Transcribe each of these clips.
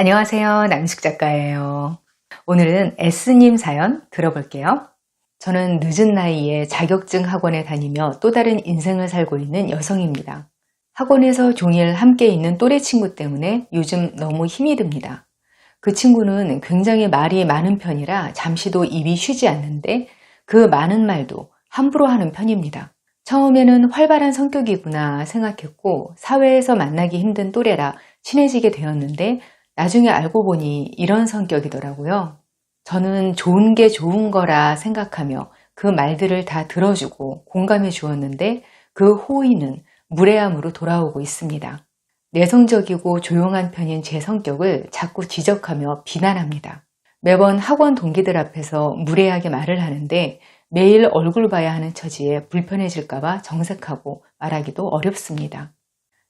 안녕하세요. 남숙 작가예요. 오늘은 S님 사연 들어볼게요. 저는 늦은 나이에 자격증 학원에 다니며 또 다른 인생을 살고 있는 여성입니다. 학원에서 종일 함께 있는 또래 친구 때문에 요즘 너무 힘이 듭니다. 그 친구는 굉장히 말이 많은 편이라 잠시도 입이 쉬지 않는데 그 많은 말도 함부로 하는 편입니다. 처음에는 활발한 성격이구나 생각했고 사회에서 만나기 힘든 또래라 친해지게 되었는데 나중에 알고 보니 이런 성격이더라고요. 저는 좋은 게 좋은 거라 생각하며 그 말들을 다 들어주고 공감해 주었는데 그 호의는 무례함으로 돌아오고 있습니다. 내성적이고 조용한 편인 제 성격을 자꾸 지적하며 비난합니다. 매번 학원 동기들 앞에서 무례하게 말을 하는데 매일 얼굴 봐야 하는 처지에 불편해질까봐 정색하고 말하기도 어렵습니다.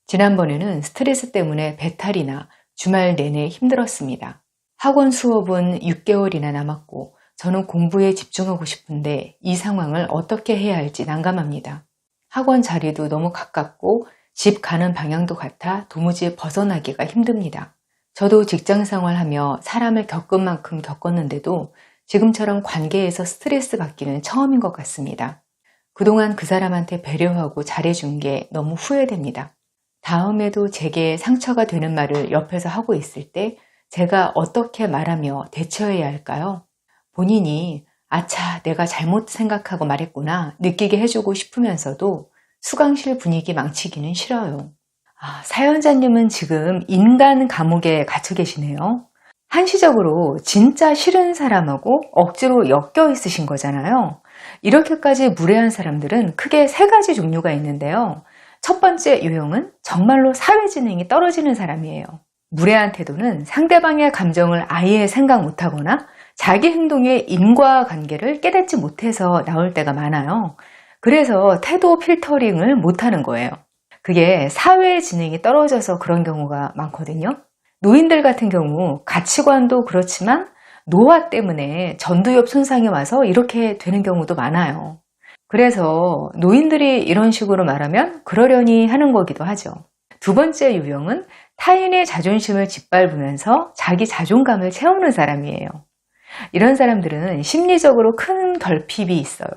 지난번에는 스트레스 때문에 배탈이나 주말 내내 힘들었습니다. 학원 수업은 6개월이나 남았고 저는 공부에 집중하고 싶은데 이 상황을 어떻게 해야 할지 난감합니다. 학원 자리도 너무 가깝고 집 가는 방향도 같아 도무지 벗어나기가 힘듭니다. 저도 직장 생활하며 사람을 겪은 만큼 겪었는데도 지금처럼 관계에서 스트레스 받기는 처음인 것 같습니다. 그동안 그 사람한테 배려하고 잘해준 게 너무 후회됩니다. 다음에도 제게 상처가 되는 말을 옆에서 하고 있을 때 제가 어떻게 말하며 대처해야 할까요? 본인이 아차 내가 잘못 생각하고 말했구나 느끼게 해주고 싶으면서도 수강실 분위기 망치기는 싫어요. 사연자님은 지금 인간 감옥에 갇혀 계시네요. 한시적으로 진짜 싫은 사람하고 억지로 엮여 있으신 거잖아요. 이렇게까지 무례한 사람들은 크게 세 가지 종류가 있는데요. 첫 번째 유형은 정말로 사회지능이 떨어지는 사람이에요. 무례한 태도는 상대방의 감정을 아예 생각 못하거나 자기 행동의 인과관계를 깨닫지 못해서 나올 때가 많아요. 그래서 태도 필터링을 못하는 거예요. 그게 사회지능이 떨어져서 그런 경우가 많거든요. 노인들 같은 경우 가치관도 그렇지만 노화 때문에 전두엽 손상이 와서 이렇게 되는 경우도 많아요. 그래서 노인들이 이런 식으로 말하면 그러려니 하는 거기도 하죠. 두 번째 유형은 타인의 자존심을 짓밟으면서 자기 자존감을 채우는 사람이에요. 이런 사람들은 심리적으로 큰 결핍이 있어요.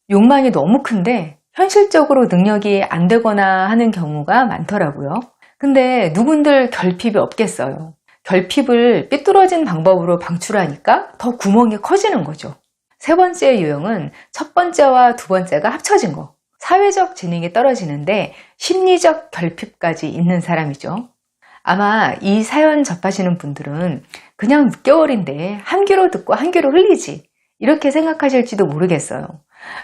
욕망이 너무 큰데 현실적으로 능력이 안 되거나 하는 경우가 많더라고요. 근데 누군들 결핍이 없겠어요. 결핍을 삐뚤어진 방법으로 방출하니까 더 구멍이 커지는 거죠. 세 번째 유형은 첫 번째와 두 번째가 합쳐진 거. 사회적 지능이 떨어지는데 심리적 결핍까지 있는 사람이죠. 아마 이 사연 접하시는 분들은 그냥 6개월인데 한 귀로 듣고 한 귀로 흘리지 이렇게 생각하실지도 모르겠어요.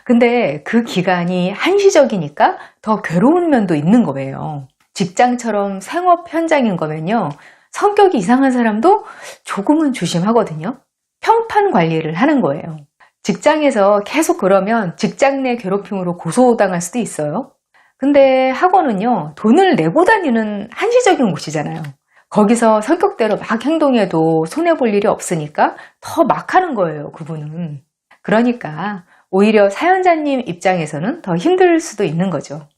근데 그 기간이 한시적이니까 더 괴로운 면도 있는 거예요. 직장처럼 생업 현장인 거면요. 성격이 이상한 사람도 조금은 조심하거든요. 평판 관리를 하는 거예요. 직장에서 계속 그러면 직장 내 괴롭힘으로 고소당할 수도 있어요. 근데 학원은요, 돈을 내고 다니는 한시적인 곳이잖아요. 거기서 성격대로 막 행동해도 손해볼 일이 없으니까 더 막 하는 거예요, 그분은. 그러니까 오히려 사연자님 입장에서는 더 힘들 수도 있는 거죠.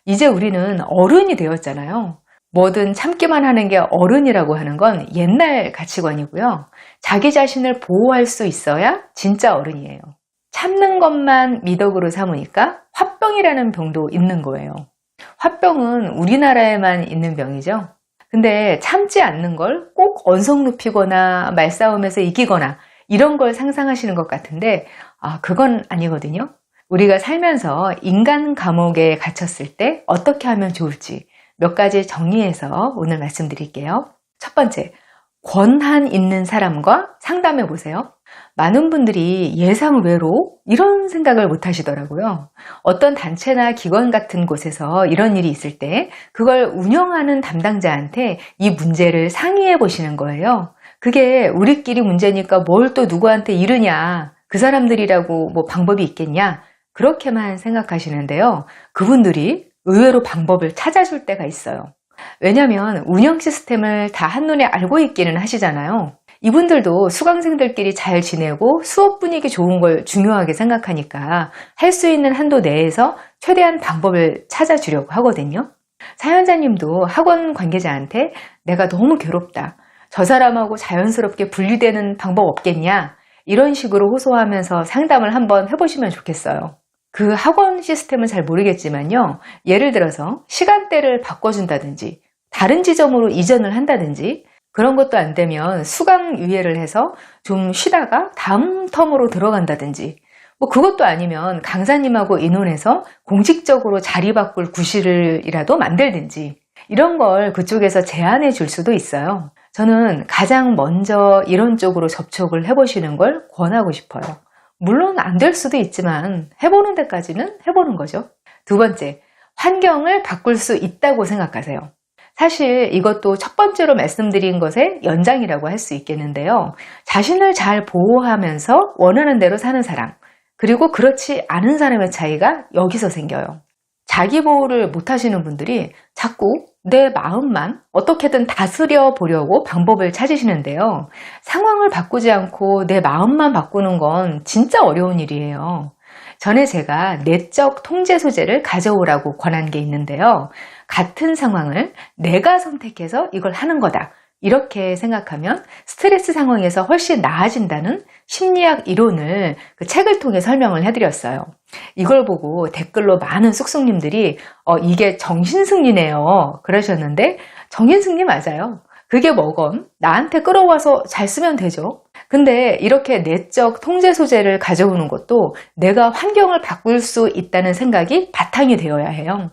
이제 우리는 어른이 되었잖아요. 뭐든 참기만 하는 게 어른이라고 하는 건 옛날 가치관이고요. 자기 자신을 보호할 수 있어야 진짜 어른이에요. 참는 것만 미덕으로 삼으니까 화병이라는 병도 있는 거예요. 화병은 우리나라에만 있는 병이죠. 근데 참지 않는 걸 꼭 언성 높이거나 말싸움에서 이기거나 이런 걸 상상하시는 것 같은데 그건 아니거든요. 우리가 살면서 인간 감옥에 갇혔을 때 어떻게 하면 좋을지 몇 가지 정리해서 오늘 말씀드릴게요. 첫 번째, 권한 있는 사람과 상담해 보세요. 많은 분들이 예상외로 이런 생각을 못 하시더라고요. 어떤 단체나 기관 같은 곳에서 이런 일이 있을 때 그걸 운영하는 담당자한테 이 문제를 상의해 보시는 거예요. 그게 우리끼리 문제니까 뭘 또 누구한테 이르냐, 그 사람들이라고 뭐 방법이 있겠냐, 그렇게만 생각하시는데요. 그분들이 의외로 방법을 찾아줄 때가 있어요. 왜냐하면 운영 시스템을 다 한눈에 알고 있기는 하시잖아요. 이분들도 수강생들끼리 잘 지내고 수업 분위기 좋은 걸 중요하게 생각하니까 할 수 있는 한도 내에서 최대한 방법을 찾아주려고 하거든요. 사연자님도 학원 관계자한테 내가 너무 괴롭다, 저 사람하고 자연스럽게 분리되는 방법 없겠냐? 이런 식으로 호소하면서 상담을 한번 해보시면 좋겠어요. 그 학원 시스템은 잘 모르겠지만요. 예를 들어서 시간대를 바꿔준다든지 다른 지점으로 이전을 한다든지 그런 것도 안 되면 수강 유예를 해서 좀 쉬다가 다음 텀으로 들어간다든지 뭐 그것도 아니면 강사님하고 의논해서 공식적으로 자리 바꿀 구실이라도 만들든지 이런 걸 그쪽에서 제안해 줄 수도 있어요. 저는 가장 먼저 이런 쪽으로 접촉을 해보시는 걸 권하고 싶어요. 물론 안 될 수도 있지만 해보는 데까지는 해보는 거죠. 두 번째, 환경을 바꿀 수 있다고 생각하세요. 사실 이것도 첫 번째로 말씀드린 것의 연장이라고 할 수 있겠는데요. 자신을 잘 보호하면서 원하는 대로 사는 사람, 그리고 그렇지 않은 사람의 차이가 여기서 생겨요. 자기 보호를 못 하시는 분들이 자꾸 내 마음만 어떻게든 다스려 보려고 방법을 찾으시는데요. 상황을 바꾸지 않고 내 마음만 바꾸는 건 진짜 어려운 일이에요. 전에 제가 내적 통제 소재를 가져오라고 권한 게 있는데요. 같은 상황을 내가 선택해서 이걸 하는 거다. 이렇게 생각하면 스트레스 상황에서 훨씬 나아진다는 심리학 이론을 그 책을 통해 설명을 해드렸어요. 이걸 보고 댓글로 많은 쑥쑥님들이 이게 정신승리네요 그러셨는데 정신승리 맞아요. 그게 뭐건 나한테 끌어와서 잘 쓰면 되죠. 근데 이렇게 내적 통제 소재를 가져오는 것도 내가 환경을 바꿀 수 있다는 생각이 바탕이 되어야 해요.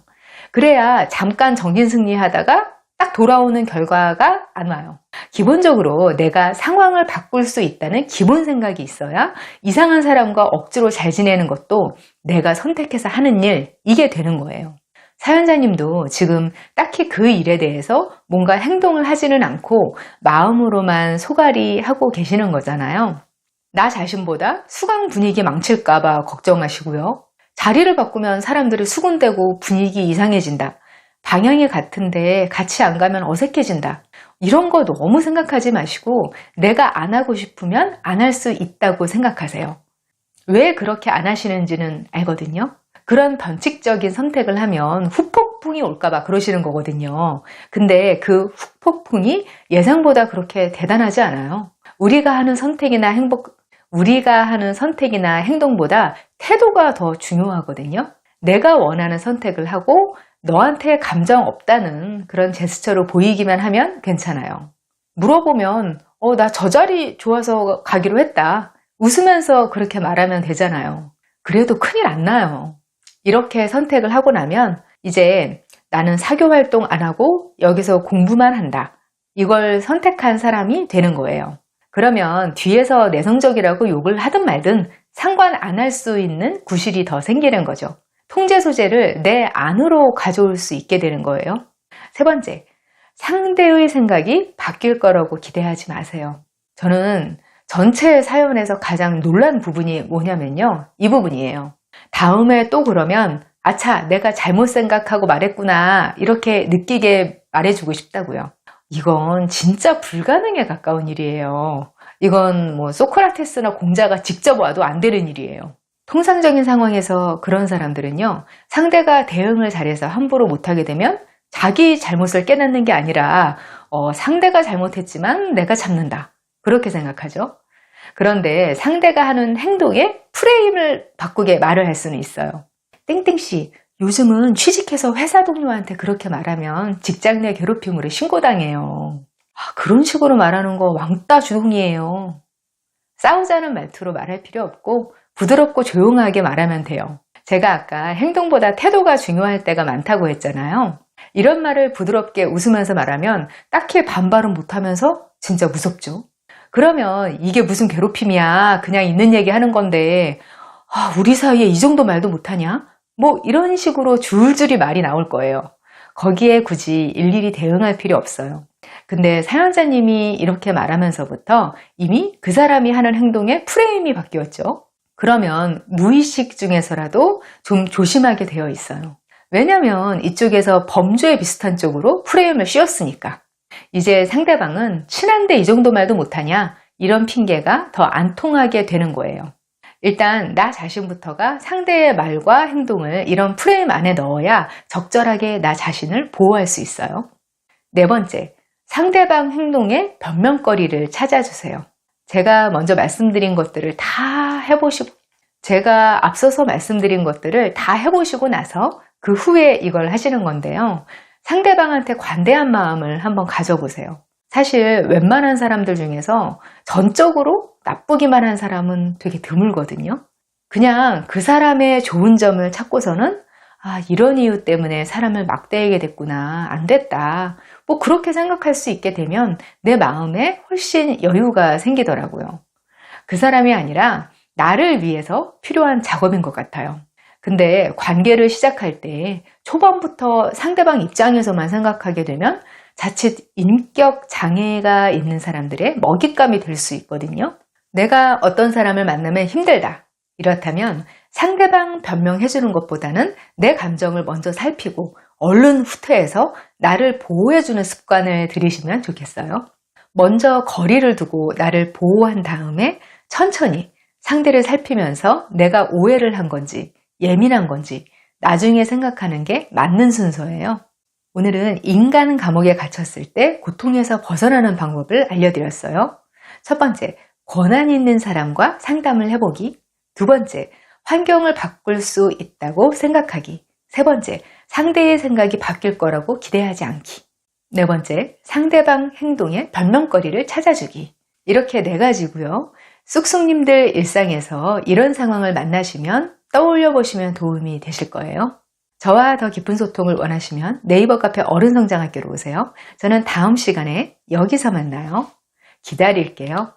그래야 잠깐 정신승리 하다가 딱 돌아오는 결과가 안 와요. 기본적으로 내가 상황을 바꿀 수 있다는 기본 생각이 있어야 이상한 사람과 억지로 잘 지내는 것도 내가 선택해서 하는 일, 이게 되는 거예요. 사연자님도 지금 딱히 그 일에 대해서 뭔가 행동을 하지는 않고 마음으로만 소갈이 하고 계시는 거잖아요. 나 자신보다 수강 분위기 망칠까봐 걱정하시고요. 자리를 바꾸면 사람들이 수군대고 분위기 이상해진다. 방향이 같은데 같이 안 가면 어색해진다. 이런 거 너무 생각하지 마시고 내가 안 하고 싶으면 안 할 수 있다고 생각하세요. 왜 그렇게 안 하시는지는 알거든요. 그런 변칙적인 선택을 하면 후폭풍이 올까봐 그러시는 거거든요. 근데 그 후폭풍이 예상보다 그렇게 대단하지 않아요. 우리가 하는 선택이나 행동보다 태도가 더 중요하거든요. 내가 원하는 선택을 하고 너한테 감정 없다는 그런 제스처로 보이기만 하면 괜찮아요. 물어보면 나 저 자리 좋아서 가기로 했다. 웃으면서 그렇게 말하면 되잖아요. 그래도 큰일 안 나요. 이렇게 선택을 하고 나면 이제 나는 사교 활동 안 하고 여기서 공부만 한다. 이걸 선택한 사람이 되는 거예요. 그러면 뒤에서 내성적이라고 욕을 하든 말든 상관 안 할 수 있는 구실이 더 생기는 거죠. 통제 소재를 내 안으로 가져올 수 있게 되는 거예요. 세 번째, 상대의 생각이 바뀔 거라고 기대하지 마세요. 저는 전체 사연에서 가장 놀란 부분이 뭐냐면요. 이 부분이에요. 다음에 또 그러면 아차, 내가 잘못 생각하고 말했구나 이렇게 느끼게 말해주고 싶다고요. 이건 진짜 불가능에 가까운 일이에요. 이건 뭐 소크라테스나 공자가 직접 와도 안 되는 일이에요. 통상적인 상황에서 그런 사람들은요, 상대가 대응을 잘해서 함부로 못하게 되면 자기 잘못을 깨닫는 게 아니라 상대가 잘못했지만 내가 참는다. 그렇게 생각하죠. 그런데 상대가 하는 행동에 프레임을 바꾸게 말을 할 수는 있어요. 땡땡씨, 요즘은 취직해서 회사 동료한테 그렇게 말하면 직장 내 괴롭힘으로 신고당해요. 그런 식으로 말하는 거 왕따 주동이에요. 싸우자는 말투로 말할 필요 없고 부드럽고 조용하게 말하면 돼요. 제가 아까 행동보다 태도가 중요할 때가 많다고 했잖아요. 이런 말을 부드럽게 웃으면서 말하면 딱히 반발은 못하면서 진짜 무섭죠. 그러면 이게 무슨 괴롭힘이야. 그냥 있는 얘기 하는 건데 우리 사이에 이 정도 말도 못하냐? 뭐 이런 식으로 줄줄이 말이 나올 거예요. 거기에 굳이 일일이 대응할 필요 없어요. 근데 사연자님이 이렇게 말하면서부터 이미 그 사람이 하는 행동에 프레임이 바뀌었죠. 그러면 무의식 중에서라도 좀 조심하게 되어 있어요. 왜냐면 이쪽에서 범죄에 비슷한 쪽으로 프레임을 씌웠으니까. 이제 상대방은 친한데 이 정도 말도 못하냐? 이런 핑계가 더 안 통하게 되는 거예요. 일단 나 자신부터가 상대의 말과 행동을 이런 프레임 안에 넣어야 적절하게 나 자신을 보호할 수 있어요. 네 번째, 상대방 행동의 변명거리를 찾아주세요. 제가 먼저 말씀드린 것들을 다 해보시고, 제가 앞서서 말씀드린 것들을 다 해보시고 나서 그 후에 이걸 하시는 건데요. 상대방한테 관대한 마음을 한번 가져보세요. 사실 웬만한 사람들 중에서 전적으로 나쁘기만 한 사람은 되게 드물거든요. 그냥 그 사람의 좋은 점을 찾고서는 이런 이유 때문에 사람을 막 대하게 됐구나, 안 됐다, 뭐 그렇게 생각할 수 있게 되면 내 마음에 훨씬 여유가 생기더라고요. 그 사람이 아니라 나를 위해서 필요한 작업인 것 같아요. 근데 관계를 시작할 때 초반부터 상대방 입장에서만 생각하게 되면 자칫 인격 장애가 있는 사람들의 먹잇감이 될 수 있거든요. 내가 어떤 사람을 만나면 힘들다, 이렇다면 상대방 변명해주는 것보다는 내 감정을 먼저 살피고 얼른 후퇴해서 나를 보호해주는 습관을 들이시면 좋겠어요. 먼저 거리를 두고 나를 보호한 다음에 천천히 상대를 살피면서 내가 오해를 한 건지 예민한 건지 나중에 생각하는 게 맞는 순서예요. 오늘은 인간 감옥에 갇혔을 때 고통에서 벗어나는 방법을 알려드렸어요. 첫 번째, 권한 있는 사람과 상담을 해보기. 두 번째, 환경을 바꿀 수 있다고 생각하기. 세 번째, 상대의 생각이 바뀔 거라고 기대하지 않기. 네 번째, 상대방 행동에 변명거리를 찾아주기. 이렇게 네 가지고요. 쑥쑥님들 일상에서 이런 상황을 만나시면 떠올려 보시면 도움이 되실 거예요. 저와 더 깊은 소통을 원하시면 네이버 카페 어른성장학교로 오세요. 저는 다음 시간에 여기서 만나요. 기다릴게요.